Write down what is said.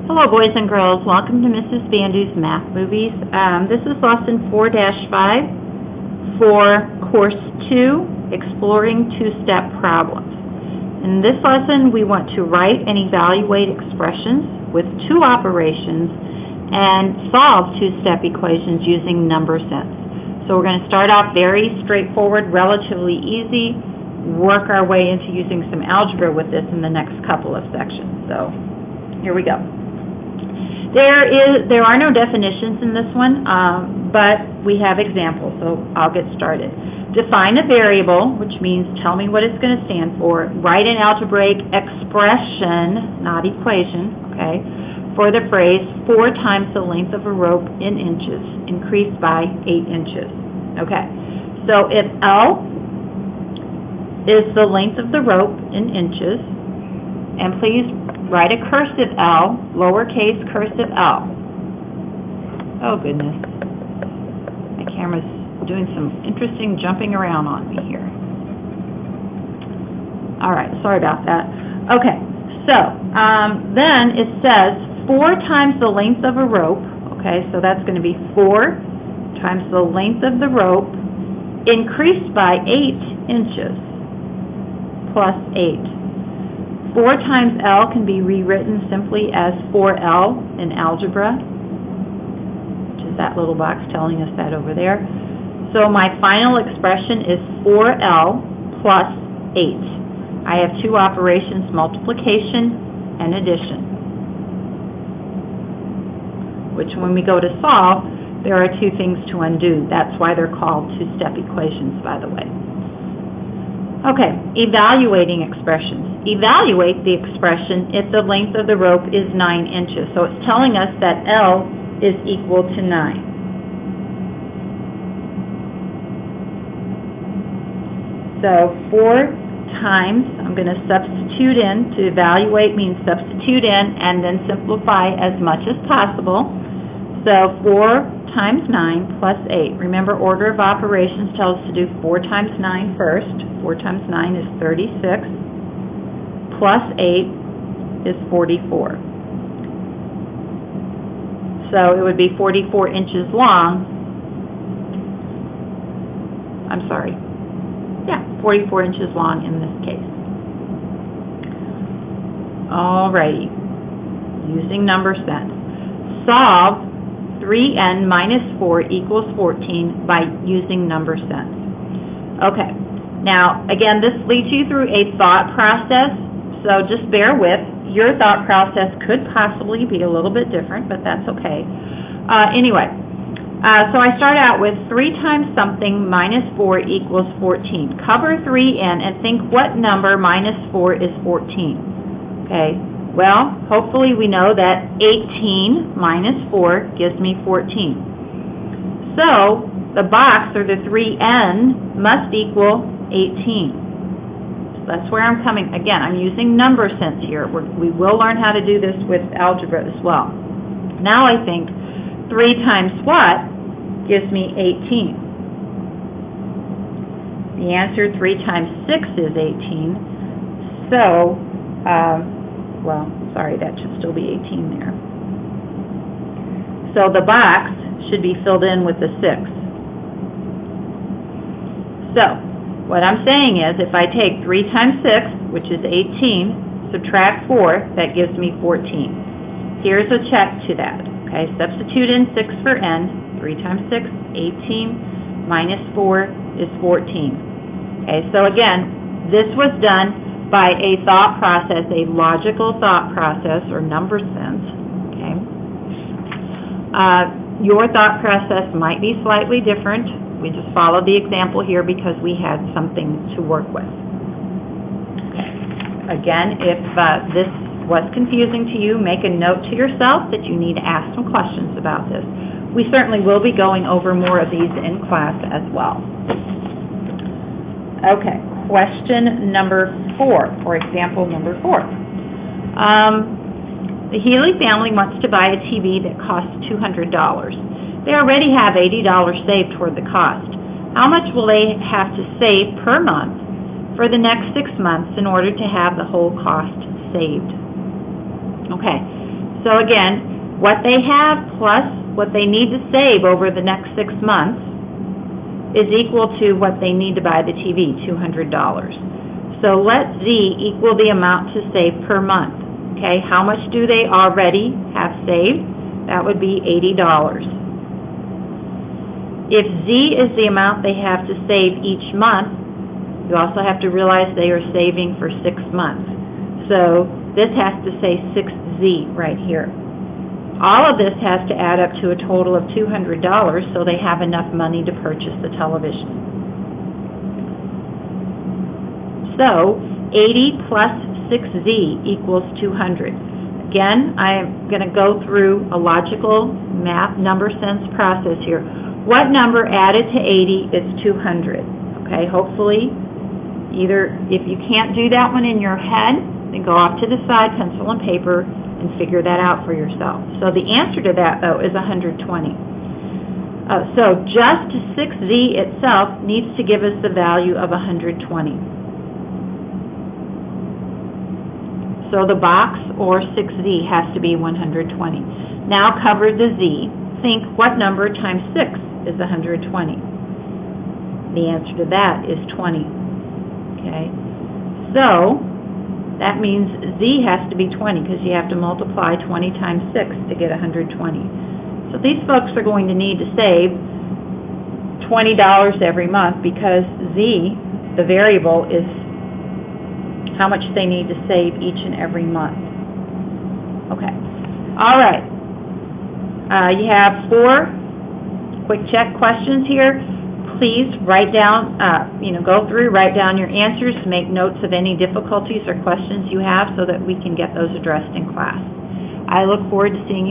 Hello, boys and girls. Welcome to Mrs. Bandu's Math Movies. This is Lesson 4-5 for Course 2, Exploring Two-Step Problems. In this lesson, we want to write and evaluate expressions with two operations and solve two-step equations using number sense. So we're going to start off very straightforward, relatively easy, work our way into using some algebra with this in the next couple of sections. So here we go. There are no definitions in this one, but we have examples, so I'll get started. Define a variable, which means tell me what it's going to stand for. Write an algebraic expression, not equation, okay, for the phrase 4 times the length of a rope in inches, increased by 8 inches. Okay, so if L is the length of the rope in inches, and please write a cursive L, lowercase cursive L. Oh goodness, my camera's doing some interesting jumping around on me here. All right, sorry about that. Okay, so then it says 4 times the length of a rope. Okay, so that's going to be 4 times the length of the rope increased by 8 inches plus 8. 4 times L can be rewritten simply as 4L in algebra, which is that little box telling us that over there. So my final expression is 4L plus 8. I have two operations, multiplication and addition, which when we go to solve, there are two things to undo. That's why they're called two-step equations, by the way. Okay, evaluating expressions. Evaluate the expression if the length of the rope is 9 inches. So it's telling us that L is equal to 9. So 4 times, I'm going to substitute in, to evaluate means substitute in and then simplify as much as possible. So 4 times 9 plus 8. Remember, order of operations tells us to do 4 times 9 first. 4 times 9 is 36. Plus 8 is 44. So it would be 44 inches long. I'm sorry. Yeah, 44 inches long in this case. Alrighty. Using number sense. Solve 3n minus 4 equals 14 by using number sense. Okay, now again, this leads you through a thought process, so just bear with. Your thought process could possibly be a little bit different, but that's okay. Anyway, so I start out with 3 times something minus 4 equals 14. Cover 3n and think what number minus 4 is 14. Okay. Well, hopefully we know that 18 minus 4 gives me 14. So the box, or the 3n, must equal 18. So that's where I'm coming. Again, I'm using number sense here. We will learn how to do this with algebra as well. Now I think 3 times what gives me 18? The answer, 3 times 6 is 18. So, well, sorry, that should still be 18 there. So the box should be filled in with the 6. So what I'm saying is if I take 3 times 6, which is 18, subtract 4, that gives me 14. Here's a check to that. Okay, substitute in 6 for n. 3 times 6, 18, minus 4 is 14. Okay, so again, this was done by a thought process, a logical thought process, or number sense. Okay. Your thought process might be slightly different. We just followed the example here because we had something to work with. Okay. Again, if this was confusing to you, make a note to yourself that you need to ask some questions about this. We certainly will be going over more of these in class as well. Okay. Question number 4, or example number 4. The Healy family wants to buy a TV that costs $200. They already have $80 saved toward the cost. How much will they have to save per month for the next 6 months in order to have the whole cost saved? Okay, So again, what they have plus what they need to save over the next 6 months is equal to what they need to buy the TV, $200. So let Z equal the amount to save per month. Okay, how much do they already have saved? That would be $80. If Z is the amount they have to save each month, you also have to realize they are saving for 6 months. So this has to say 6Z right here. All of this has to add up to a total of $200 so they have enough money to purchase the television. So 80 plus 6Z equals 200. Again, I'm going to go through a logical math number sense process here. What number added to 80 is 200? Okay, hopefully, either if you can't do that one in your head, then go off to the side, pencil and paper, and figure that out for yourself. So the answer to that, though, is 120. So just 6Z itself needs to give us the value of 120. So the box, or 6Z, has to be 120. Now cover the Z. Think, what number times 6 is 120? The answer to that is 20. Okay? So that means Z has to be 20 because you have to multiply 20 times 6 to get 120. So these folks are going to need to save $20 every month because Z, the variable, is how much they need to save each and every month. Okay. All right. You have 4 quick check questions here. Please write down, go through, write down your answers, make notes of any difficulties or questions you have so that we can get those addressed in class. I look forward to seeing you